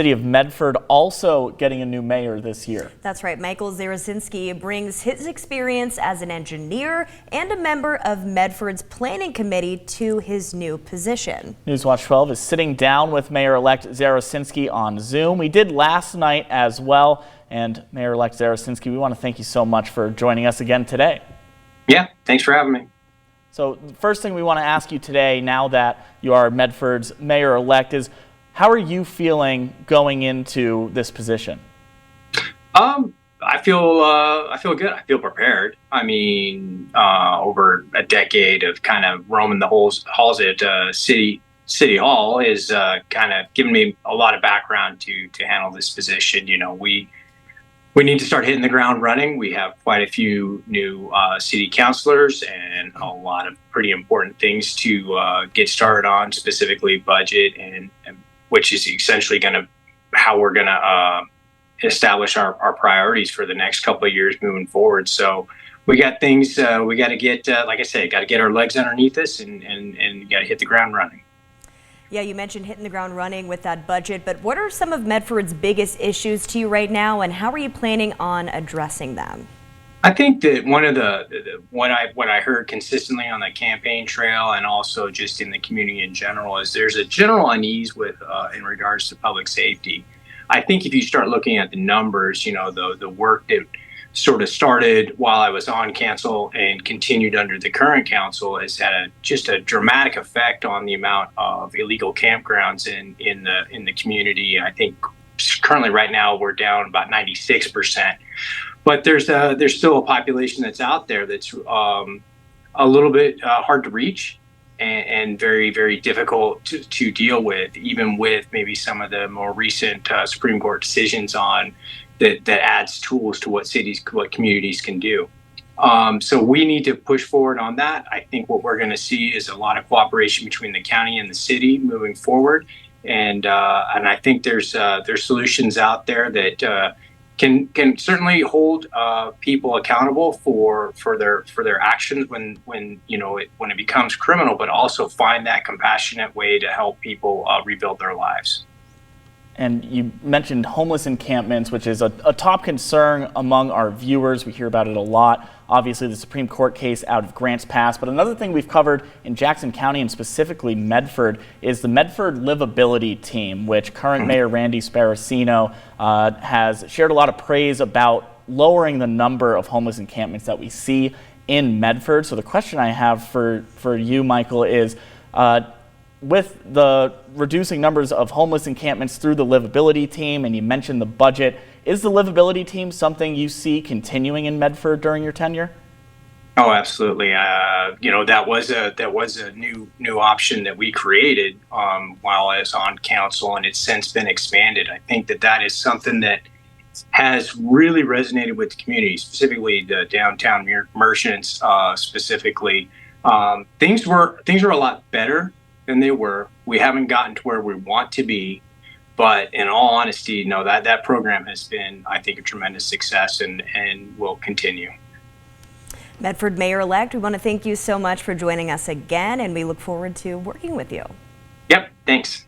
City of Medford also getting a new mayor this year. That's right. Michael Zarosinski brings his experience as an engineer and a member of Medford's planning committee to his new position. NewsWatch 12 is sitting down with Mayor-elect Zarosinski on Zoom. We did last night as well. And Mayor-elect Zarosinski, we want to thank you so much for joining us again today. Yeah, thanks for having me. So the first thing we want to ask you today, now that you are Medford's mayor-elect, is how are you feeling going into this position? I feel good. I feel prepared. I mean, over a decade of kind of roaming the halls at City Hall is kind of given me a lot of background to handle this position. You know, we need to start hitting the ground running. We have quite a few new city councilors and a lot of pretty important things to get started on, specifically budget, and which is essentially how we're going to establish our priorities for the next couple of years moving forward. So we got things we got to get, like I said, got to get our legs underneath us and got to hit the ground running. Yeah, you mentioned hitting the ground running with that budget, but what are some of Medford's biggest issues to you right now, and how are you planning on addressing them? I think that one of what I heard consistently on the campaign trail and also just in the community in general is there's a general unease with in regards to public safety. I think if you start looking at the numbers, you know, the work that sort of started while I was on council and continued under the current council has had just a dramatic effect on the amount of illegal campgrounds in the community. I think currently right now we're down about 96%. But there's still a population that's out there that's a little bit hard to reach and very, very difficult to deal with, even with maybe some of the more recent Supreme Court decisions on that adds tools to what communities can do. So we need to push forward on that. I think what we're going to see is a lot of cooperation between the county and the city moving forward, and I think there's solutions out there that can certainly hold people accountable for their actions when it becomes criminal, but also find that compassionate way to help people rebuild their lives. And you mentioned homeless encampments, which is a top concern among our viewers. We hear about it a lot. Obviously, the Supreme Court case out of Grants Pass. But another thing we've covered in Jackson County and specifically Medford is the Medford Livability Team, which current Mayor Randy Sparacino has shared a lot of praise about lowering the number of homeless encampments that we see in Medford. So the question I have for you, Michael, is with the reducing numbers of homeless encampments through the Livability Team, and you mentioned the budget, is the Livability Team something you see continuing in Medford during your tenure? Oh, absolutely. That was a new option that we created while I was on council, and it's since been expanded. I think that is something that has really resonated with the community, specifically the downtown merchants. Specifically, things were a lot better than they were. We haven't gotten to where we want to be, but in all honesty, no, that program has been, I think, a tremendous success and will continue. Medford Mayor-elect, we want to thank you so much for joining us again, and we look forward to working with you. Yep, thanks.